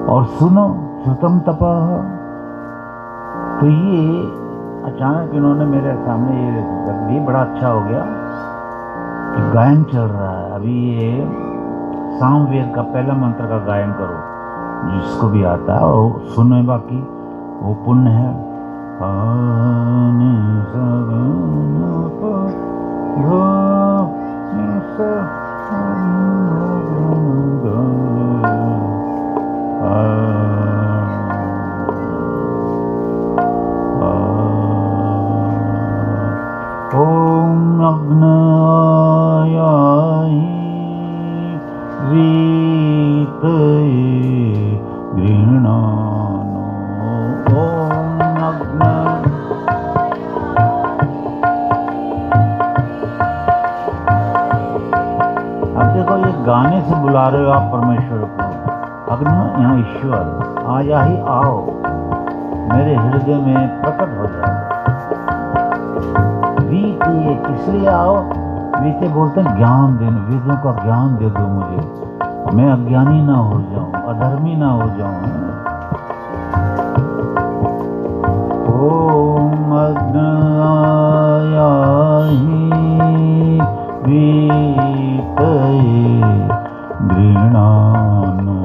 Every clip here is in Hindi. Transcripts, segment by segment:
और सुनो श्रुतम तपः। तो ये अचानक इन्होंने मेरे सामने ये रख दी, बड़ा अच्छा हो गया कि गायन चल रहा है। अभी ये सामवेद का पहला मंत्र का गायन करो, जिसको भी आता है, और सुनो बाकी वो पुण्य है। ओम अग्नयाहि वीतये गृह्णानो। ओम अग्न। अब देखो ये गाने से बुला रहे हो आप परमेश्वर को। अग्नि यहाँ ईश्वर आया ही आओ, मेरे हृदय में प्रकट हो जाए। वीते किस लिए आओ? वीते बोलते हैं ज्ञान देने, वेदों का ज्ञान दे दो मुझे, मैं अज्ञानी ना हो जाऊं, अधर्मी ना हो जाऊं। ओम अग्नयाहि वीतये गृह्णानो।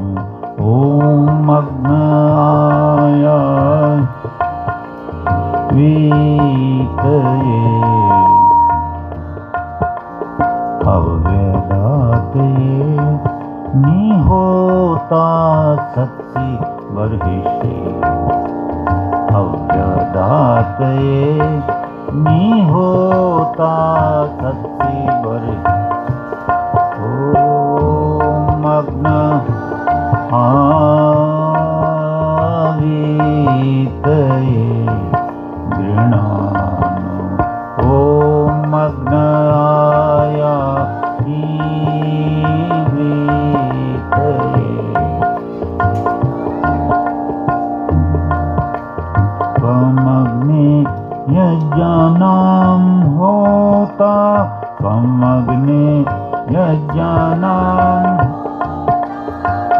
ओम अग्नयाहि वीतये अव्यदातये निहोता सत्सि बर्हिषि। अव्यदातये निहोता सत्सि बर्हिषि। ओम अग्न वीतये गृह्णानो। ओम अग्नयाहि वीतये। त्वमग्ने यज्ञानां होता, त्वमग्ने यज्ञानां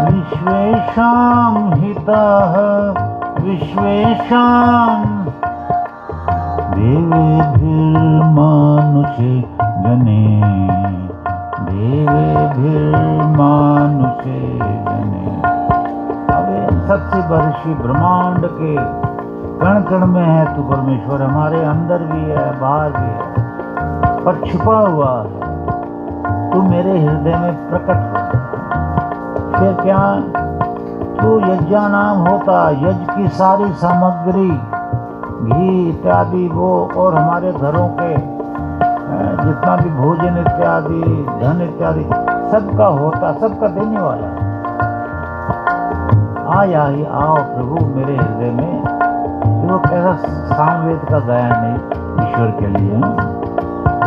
विश्वेषां हितः विश्वेषां देवेभिर्मानुषे जने। देवेभिर्मानुषे जने। अब सत्सि बर्हिषि ब्रह्मांड के कण कण में है तू परमेश्वर, हमारे अंदर भी है बाहर भी है, पर छुपा हुआ है। तू मेरे हृदय में प्रकट हो। फिर क्या? तू यज्ञानाम होता, यज्ञ की सारी सामग्री घी इत्यादि वो, और हमारे घरों के जितना भी भोजन इत्यादि धन इत्यादि सबका होता, सबका देने वाला। आया ही आओ प्रभु मेरे हृदय में। वो कैसा सामवेद का गायन है ईश्वर के लिए।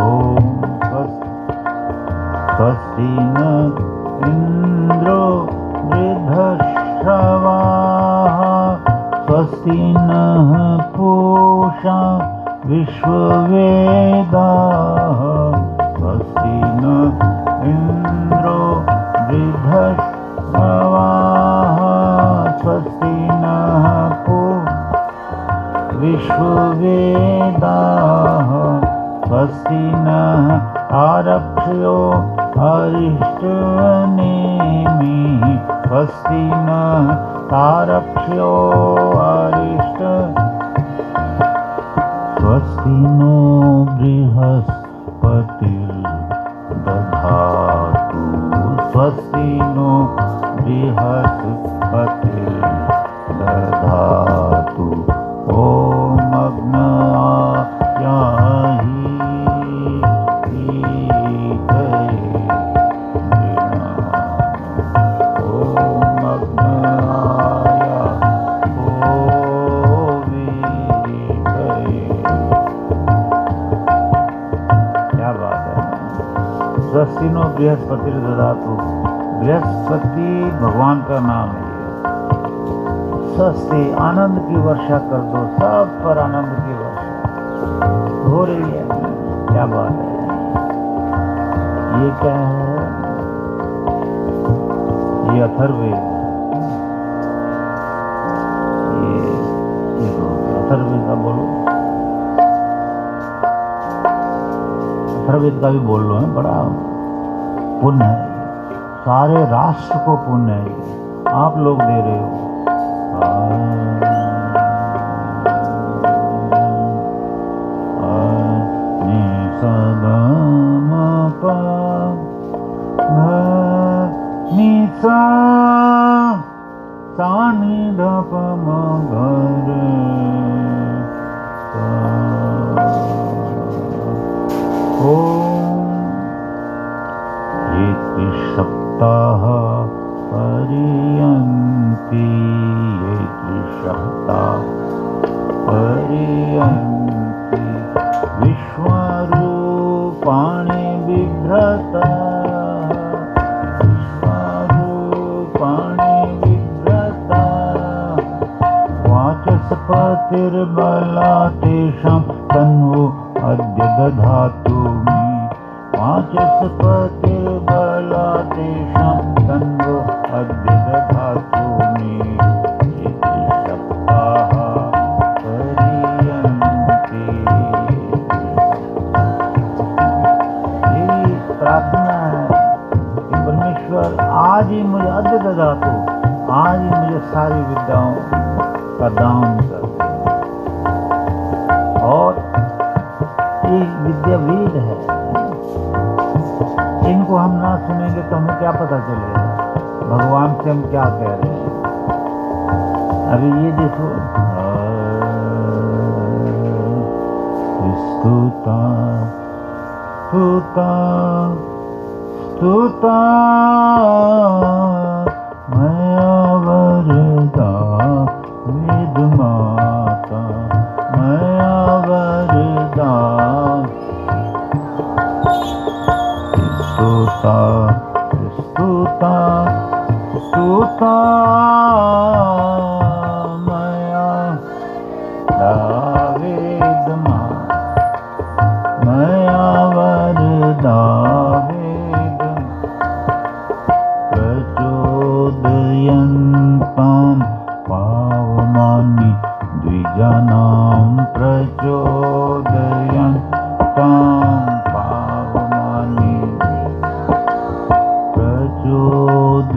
ओम स्वस्ति न इंद्रो वृद्धश्रवाः, स्वस्ति नः पूषा विश्ववेदाः। स्वस्ति न इंद्रो वृद्धश्रवाः, स्वस्ति नः विश्ववेदाः। स्वस्ति नः आरक्षयो अरिष्टनेमिः, स्वस्ति नः आरक्षयो अरिष्ट। स्वस्ति नो बृहस्पतिर्दधातु, स्वस्ति नो बृहस्पतिर्दधातु। ओम अग्नयाहि वीतये गृह्णानो। ओम अग्नयाहि वीतये। क्या बात है। स्वस्ति नो बृहस्पतिर्दधातु। बृहस्पति भगवान का नाम है। स्वस्ति आनंद की वर्षा कर दो, सब पर आनंद की वर्षा हो रही है। क्या बात है। ये क्या है? ये अथर्ववेद। जरा बोलो, अथर्ववेद का भी बोल लो, है बड़ा पुण्य है, सारे राष्ट्र को पुण्य है, आप लोग दे रहे हो। सप्ताह पर्यन्ति ये त्रिसप्ताह पर्यन्ति विश्वरूपाणि बिभ्रता विश्वरूपाणि बिभ्रता वाचस्पतिर्बला तेषां तन्वो अद्य दधातु मे वाचस्पतिर्बला तेषां तन्वो अद्य दधातु मे ये त्रिसप्ताह पर्यन्ति। यही प्रार्थना है कि परमेश्वर आज ही मुझे अद्य दधातु, आज ही मुझे सारी विद्याओं का दान कर दे। और ये विद्या वेद है, इनको हम ना सुनेंगे तो हमें क्या पता चलेगा भगवान से हम क्या कह रहे हैं। अभी ये देखो, स्तुता स्तुता स्तुता मया वरदा वेद माता मया वरदा स्तुता स्तुता स्तुता मया वेद मया वरदा वेद प्रचोदयन्तां पावमानि द्विजानां प्रचोदयन्तां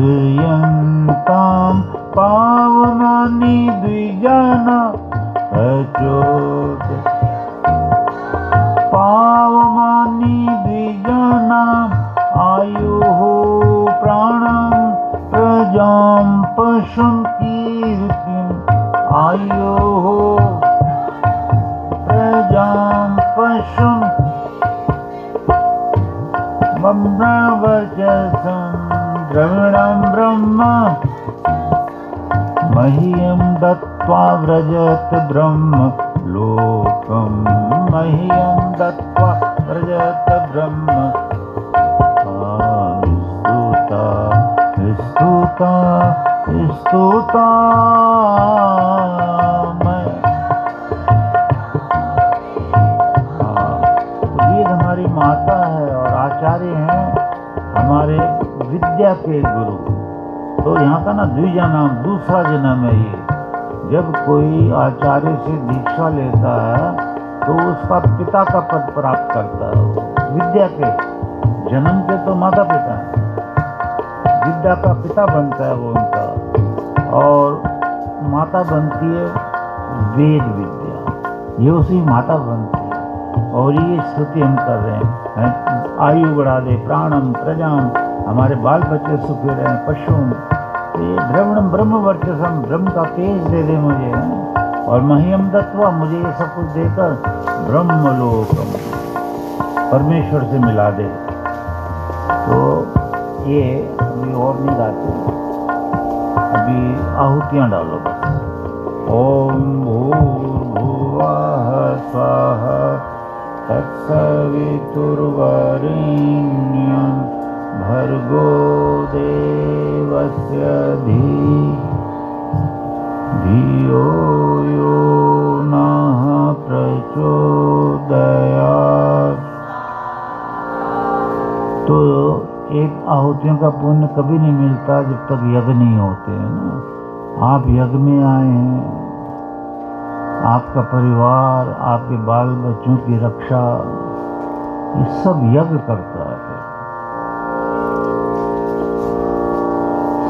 प्रचोदयन्तां पावमानि द्विजाना पावमानि द्विजानाम् आयुः प्राणं प्रजां पशुं कीर्तिम् आयुः प्रजां पशुं ब्रह्मवर्चसं द्रविणं ब्रह्म मह्यं दत्त्वा व्रजत ब्रह्म लोकं मह्यं दत्त्वा व्रजत ब्रह्म। स्तुता स्तुता स्तुता वेद हमारी माता है और आचार्य हैं हमारे विद्या के गुरु। तो यहाँ का ना द्विजा नाम दूसरा जन्म है ये। जब कोई आचार्य से दीक्षा लेता है तो उसका पिता का पद प्राप्त करता है। विद्या के जन्म के तो माता पिता है, विद्या का पिता बनता है वो उनका, और माता बनती है वेद विद्या, ये उसी माता बनती है। और ये स्तुति हम कर रहे हैं, आयु बढ़ा दे प्राणम प्रजाम, हमारे बाल बच्चे सुखी रहे, पशुओं द्रविणम ब्रह्म वर्चसम, ब्रह्म का तेज दे दे मुझे, और मह्यम दत्त्वा, मुझे ये सब कुछ देकर ब्रह्मलोकम, परमेश्वर से मिला दे। तो ये अभी और नहीं गाते, अभी आहुतियाँ डालो बस। ओम भूर्भुवः स्वः तत्सवितुर्वरेण्यं भर्गो देवस्य धियो यो नः प्रचोदयात्। तो एक आहुतियों का पुण्य कभी नहीं मिलता जब तक यज्ञ नहीं होते हैं ना। आप यज्ञ में आए हैं, आपका परिवार, आपके बाल बच्चों की रक्षा, ये सब यज्ञ करता है।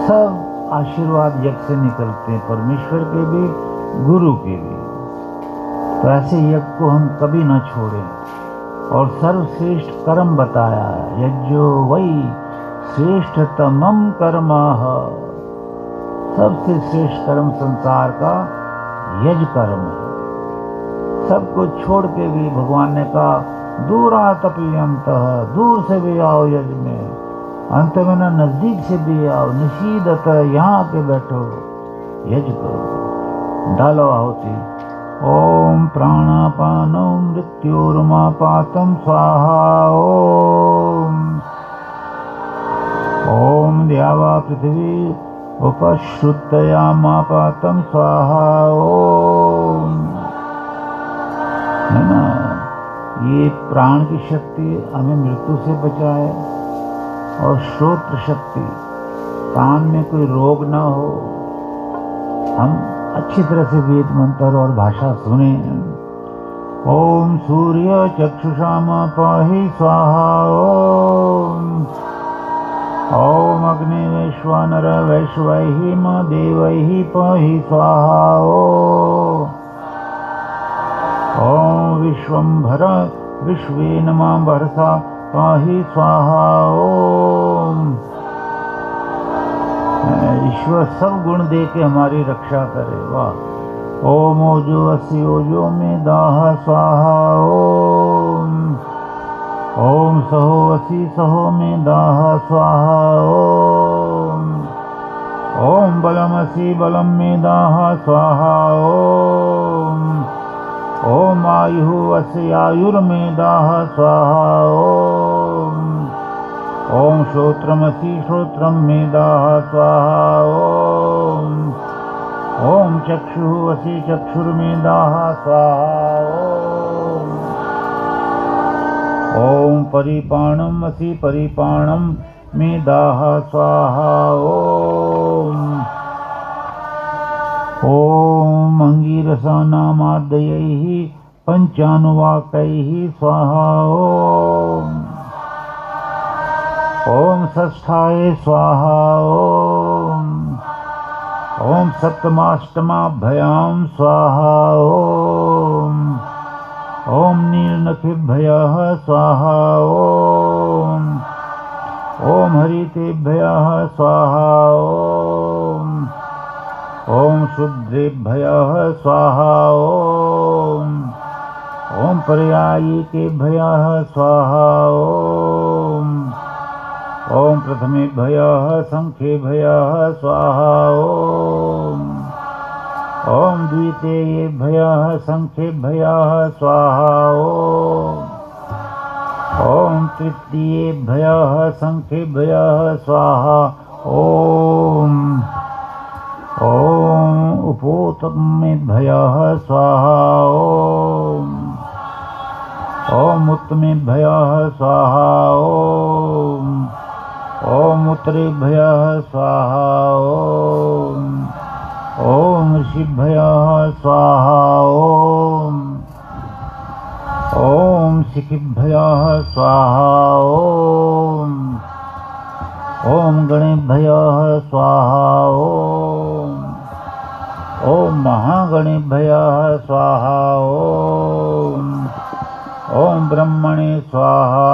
सब आशीर्वाद यज्ञ से निकलते हैं, परमेश्वर के भी, गुरु के भी। तो ऐसे यज्ञ को हम कभी ना छोड़ें। और सर्वश्रेष्ठ कर्म बताया है, यज्ञो वही श्रेष्ठतमम कर्मः। सबसे श्रेष्ठ कर्म संसार का यज्ञ कर्म है। सब कुछ छोड़ के भी भगवान ने कहा दूरातप्यंतः, दूर से भी आओ यज्ञ में, अंत में ना नजदीक से भी आओ, निशीदत यहाँ के बैठो, यज्ञ करो, डालो आहुति। ओम प्राणापानो मृत्योर्मापातं स्वाहा। ओम द्यावा पृथ्वी उपश्रुतयामापातं स्वाहा। है ना, ये प्राण की शक्ति हमें मृत्यु से बचाए, और श्रोत्र शक्ति, कान में कोई रोग ना हो, हम अच्छी तरह से वेद मंत्र और भाषा सुने। ओम सूर्य चक्षुषाम पाहि स्वाहा। ओम अग्नि वैश्वानर वैश्वैहिम देवैहि पाहि स्वाहा। ओम विश्वंभर विश्वे नमः भरसा पाहि स्वाहा। ईश्वर सब गुण दे के हमारी रक्षा करे। वाह। ओम ओजो असी ओजो में दाह स्वाहा। ओम सहो असी सहो में दाह स्वाहा। ओम बलम असी बलम में दाह स्वाहा। ओम आयु असी आयुर में दाह स्वाहा। ओम श्रोत्रमसि श्रोत्रम में दाह स्वाहा। ओम चक्षुः असि चक्षुर में दाह स्वाहा। ओम परिपाणम असि परिपाणम में दाह स्वाहा। ओम अंगीरसानामादयैः पंचानुवाकैः स्वाहा। ओम षष्ठाय स्वाहा। ओम सप्तमाष्टमाभ्याम स्वाहा। ओम नीलनखिभ्यः स्वाहा। ओम हरितेभ्यः स्वाहा। ओम शुद्रेभ्यः स्वाहा। ओम पर्यायिकेभ्यः स्वाहा। ओम प्रथमेभ्यः संख्येभ्यः स्वाहा। ओम द्वितीयेभ्यः संख्येभ्यः स्वाहा। ओम तृतीयेभ्यः संख्येभ्यः स्वाहा। ओम उपोत्तमेभ्यः स्वाहा। ओम उत्तमेभ्यः स्वाहा। ओम उत्तरेभ्यः स्वाहा। ओम ऋषिभ्यः स्वाहा। ओम शिखिभ्यः स्वाहा। ओम गणेभ्यः स्वाहा। ओम महागणेभ्यः स्वाहा। ओम ब्रह्मणे स्वाहा।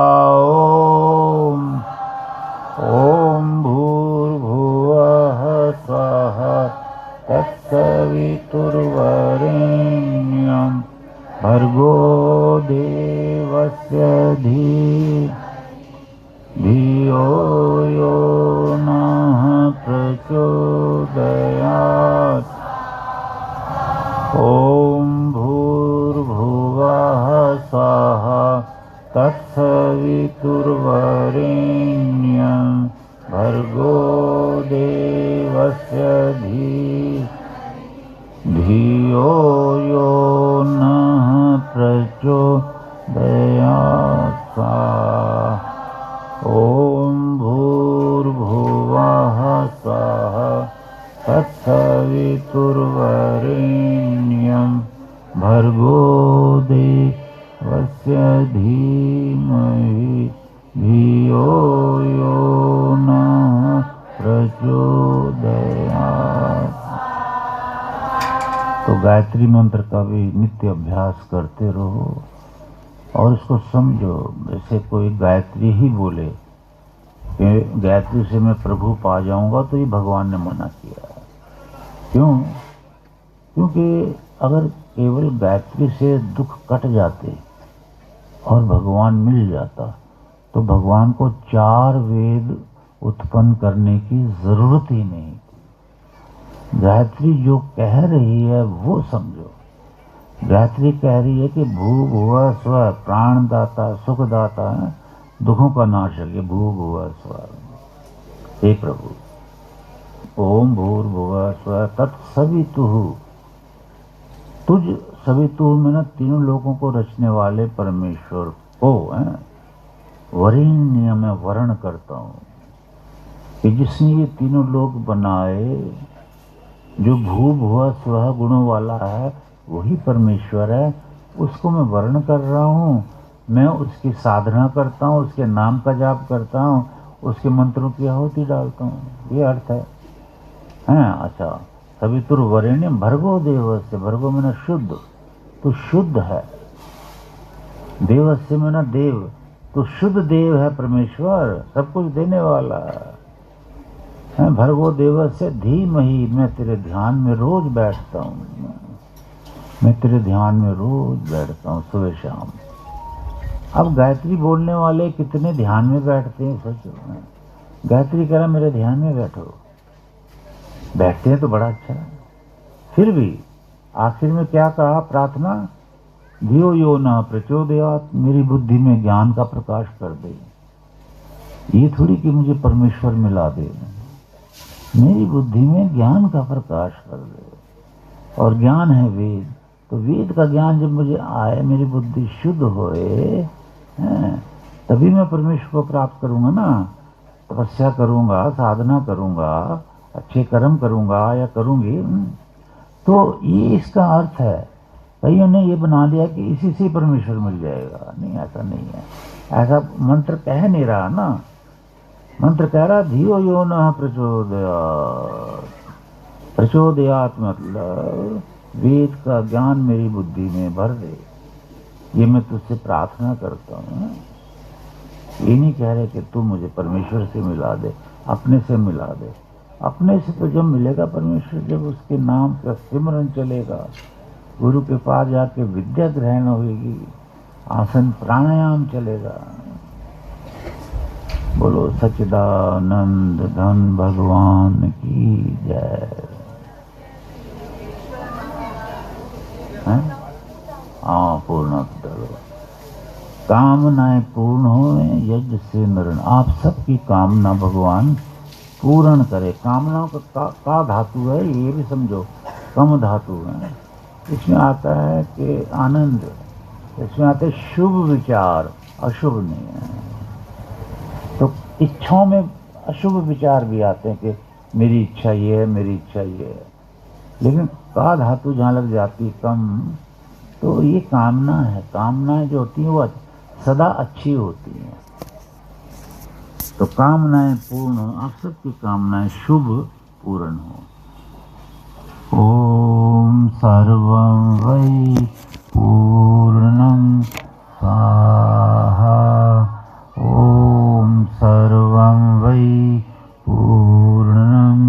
ओम भूर्भुवः स्वः तत्सवितुर्वरेण्यं भर्गो देवस्य धियो यो नः प्रचोदयात्। ओम भूर्भुवः स्वः तत्सवितुर्वरेण्यं भर्गो देवस्य धियो यो नः प्रचोदयात्। ओम भूर्भुवः स्वः तत्सवितुर्वरेण्यं भर्गो देवस्य धीमहि धियो यो नः प्रचोदयात्। तो गायत्री मंत्र का भी नित्य अभ्यास करते रहो और इसको समझो। जैसे कोई गायत्री ही बोले कि गायत्री से मैं प्रभु पा जाऊंगा, तो ये भगवान ने मना किया। क्यों? क्योंकि अगर केवल गायत्री से दुख कट जाते और भगवान मिल जाता तो भगवान को 4 वेद उत्पन्न करने की जरूरत ही नहीं थी। गायत्री जो कह रही है वो समझो। गायत्री कह रही है कि भू भुवः स्वः, प्राणदाता सुखदाता है, दुखों का नाशक है। भू भुवः स्वः, हे प्रभु। ओम भूर्भुवः स्वः तत्सवितुः, तुझ सवितुः में ना तीनों लोगों को रचने वाले परमेश्वर को है वरेण्य में वर्ण करता हूँ कि जिसने ये तीनों लोग बनाए, जो भू भुवः स्वः गुणों वाला है वही परमेश्वर है, उसको मैं वर्ण कर रहा हूँ। मैं उसकी साधना करता हूँ, उसके नाम का जाप करता हूँ, उसके मंत्रों की आहुति डालता हूँ। ये अर्थ है। अच्छा, सवितुर्वरेण्यं भर्गो देवस्य, भर्गो में न शुद्ध, तो शुद्ध है। देवस्य में न देव, तो शुद्ध देव है परमेश्वर, सब कुछ देने वाला है। भर्गो देवस्य धीमहि, मैं तेरे ध्यान में रोज बैठता हूँ। मैं तेरे ध्यान में रोज बैठता हूँ सुबह शाम। अब गायत्री बोलने वाले कितने ध्यान में बैठते हैं सोचो। गायत्री कह रहा मेरे ध्यान में बैठो, बैठते हैं तो बड़ा अच्छा है। फिर भी आखिर में क्या कहा प्रार्थना? धियो यो न प्रचोदयात्, मेरी बुद्धि में ज्ञान का प्रकाश कर दे। ये थोड़ी कि मुझे परमेश्वर मिला दे, मेरी बुद्धि में ज्ञान का प्रकाश कर दे। और ज्ञान है वेद, तो वेद का ज्ञान जब मुझे आए, मेरी बुद्धि शुद्ध होए, तभी मैं परमेश्वर को प्राप्त करूंगा ना। तपस्या करूंगा, साधना करूंगा, अच्छे कर्म करूंगा या करूंगी। तो ये इसका अर्थ है। कईयों ने ये बना लिया कि इसी से परमेश्वर मिल जाएगा। नहीं, ऐसा नहीं है। ऐसा मंत्र कह नहीं रहा ना। मंत्र कह रहा धियो यो नः प्रचोदयात्। प्रचोदयात् मतलब वेद का ज्ञान मेरी बुद्धि में भर दे, ये मैं तुझसे प्रार्थना करता हूँ। ये नहीं कह रहे कि तू मुझे परमेश्वर से मिला दे, अपने से मिला दे। अपने से तो जब मिलेगा परमेश्वर, जब उसके नाम का सिमरन चलेगा, गुरु के पास जाके विद्या ग्रहण होगी, आसन प्राणायाम चलेगा। बोलो सच्चिदानंद धन भगवान की जय। हाँ, पूर्ण करो, कामनाएं पूर्ण हो, यज्ञ से नरण। आप सबकी कामना भगवान पूर्ण करे। कामनाओं का धातु है, ये भी समझो, कम धातु है। इसमें आता है कि आनंद, इसमें आते शुभ विचार, अशुभ नहीं है। तो इच्छाओं में अशुभ विचार भी आते हैं कि मेरी इच्छा ये है, मेरी इच्छा ये है। लेकिन का धातु जहाँ लग जाती कम, तो ये कामना है। कामनाएं जो होती हैं वो सदा अच्छी होती हैं। तो कामनाएं पूर्ण हो, आप सबकी कामनाएं शुभ पूर्ण हो। ओम सर्वं वै पूर्णं स्वाहा। ओम सर्वं वै पूर्णं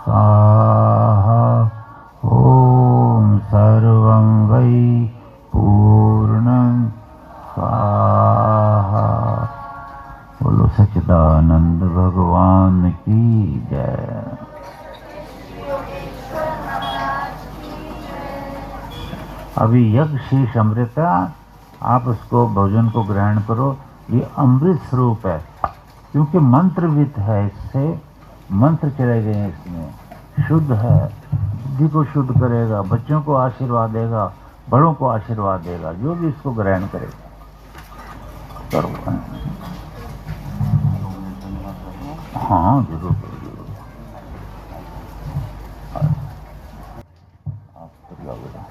स्वाहा। ओम सर्वं वै पूर्णं स्वाहा। बोलो सच्चिदानंद भगवान की जय। अभी यज्ञ शेष अमृत, आप उसको भोजन को ग्रहण करो। ये अमृत स्वरूप है, क्योंकि मंत्रवित है। इससे मंत्र चले गए इसमें। शुद्ध है, बुद्धि को शुद्ध करेगा, बच्चों को आशीर्वाद देगा, बड़ों को आशीर्वाद देगा, जो भी इसको ग्रहण करेगा। करो। हाँ जरूर जरूर। आप कर लो बेटा।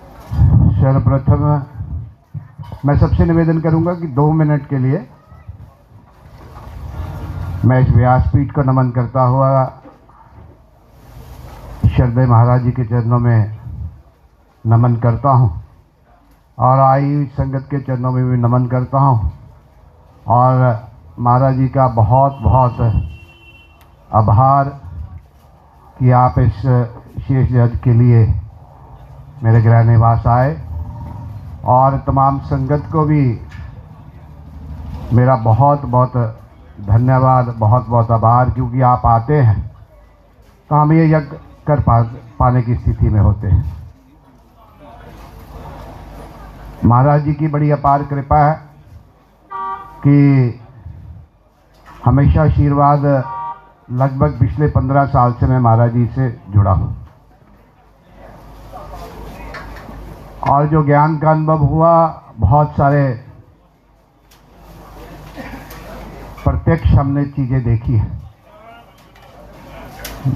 सर्वप्रथम मैं सबसे निवेदन करूंगा कि 2 मिनट के लिए मैं इस व्यासपीठ को नमन करता हुआ श्रद्धेय महाराज जी के चरणों में नमन करता हूं और आई हुई संगत के चरणों में भी नमन करता हूं और महाराज जी का बहुत बहुत आभार कि आप इस शेष यज्ञ के लिए मेरे गृह निवास आए और तमाम संगत को भी मेरा बहुत बहुत धन्यवाद, बहुत बहुत आभार, क्योंकि आप आते हैं तो हम ये यज्ञ कर पाने की स्थिति में होते हैं। महाराज जी की बड़ी अपार कृपा है कि हमेशा आशीर्वाद, लगभग पिछले 15 साल से मैं महाराज जी से जुड़ा हूँ और जो ज्ञान का अनुभव हुआ, बहुत सारे प्रत्यक्ष हमने चीज़ें देखी है।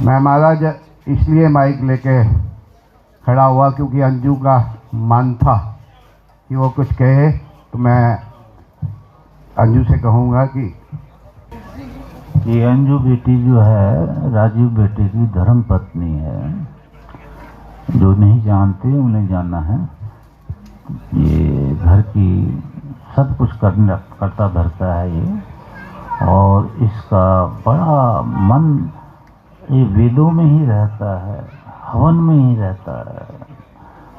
मैं महाराज इसलिए माइक लेके खड़ा हुआ क्योंकि अंजू का मन था कि वो कुछ कहे, तो मैं अंजू से कहूँगा कि ये अंजू बेटी जो है राजीव बेटे की धर्म पत्नी है। जो नहीं जानते उन्हें जानना है। ये घर की सब कुछ करता धरता है ये, और इसका बड़ा मन ये वेदों में ही रहता है, हवन में ही रहता है।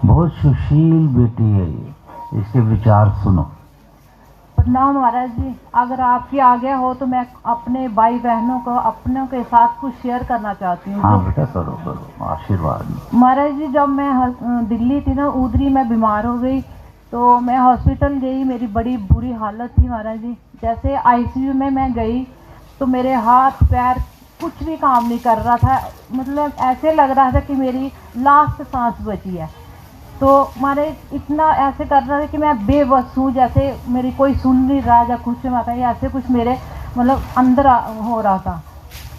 बहुत सुशील बेटी है ये, इसके विचार सुनो। प्रणाम महाराज जी, अगर आपकी आज्ञा हो तो मैं अपने भाई बहनों को अपनों के साथ कुछ शेयर करना चाहती हूँ। हाँ बेटा, करो करो, आशीर्वाद। महाराज जी, जब मैं दिल्ली थी ना, उधरी मैं बीमार हो गई तो मैं हॉस्पिटल गई, मेरी बड़ी बुरी हालत थी महाराज जी। जैसे आईसीयू में मैं गई तो मेरे हाथ पैर कुछ भी काम नहीं कर रहा था, मतलब ऐसे लग रहा था कि मेरी लास्ट सांस बची है। तो हमारे इतना ऐसे कर रहा था कि मैं बेबस हूँ, जैसे मेरी कोई सुन नहीं रहा या कुछ माता है, ऐसे कुछ मेरे मतलब अंदर हो रहा था।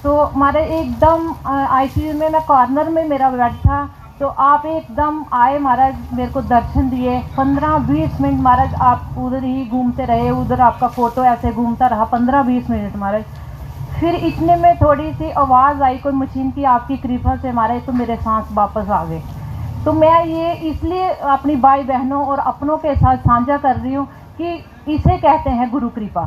तो हमारे एकदम आईसीयू में मैं कॉर्नर में मेरा बेड था, तो आप एकदम आए महाराज, मेरे को दर्शन दिए। 15-20 मिनट महाराज आप उधर ही घूमते रहे, उधर आपका फ़ोटो ऐसे घूमता रहा 15-20 मिनट महाराज। फिर इतने में थोड़ी सी आवाज़ आई कोई मशीन की, आपकी कृपा से महाराज तो मेरे सांस वापस आ गए। तो मैं ये इसलिए अपनी भाई बहनों और अपनों के साथ साझा कर रही हूँ कि इसे कहते हैं गुरु कृपा।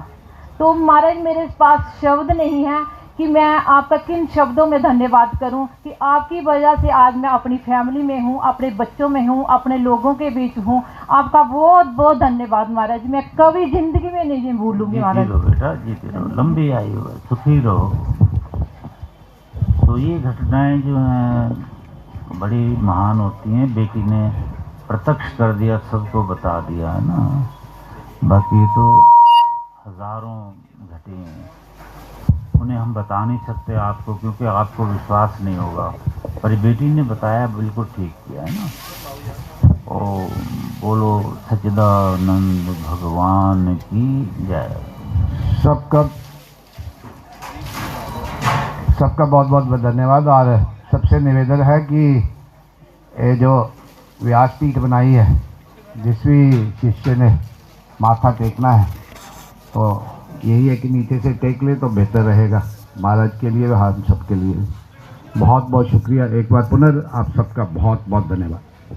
तो महाराज मेरे पास शब्द नहीं है कि मैं आपका किन शब्दों में धन्यवाद करूं कि आपकी वजह से आज मैं अपनी फैमिली में हूं, अपने बच्चों में हूं, अपने लोगों के बीच हूं। आपका बहुत बहुत धन्यवाद महाराज, मैं कभी जिंदगी में नहीं भूलूंगी महाराज। जीती रहो बेटा, जीती रहो, लंबी आयु है, सुखी रहो। तो ये घटनाएं जो हैं बड़ी महान होती हैं। बेटी ने प्रत्यक्ष कर दिया, सबको बता दिया है ना, बाकी तो हजारों घटे हैं, उन्हें हम बता नहीं सकते आपको, क्योंकि आपको विश्वास नहीं होगा। पर बेटी ने बताया, बिल्कुल ठीक किया है ना। ओ बोलो सच्चिदानंद भगवान की जय। सबका बहुत बहुत धन्यवाद। और सबसे निवेदन है कि ये जो व्यासपीठ बनाई है, जिस भी शिष्य ने माथा टेकना है तो यही है कि नीचे से टेक ले तो बेहतर रहेगा, महाराज के लिए, हम सब के लिए। बहुत बहुत शुक्रिया। एक बार पुनः आप सबका बहुत बहुत धन्यवाद।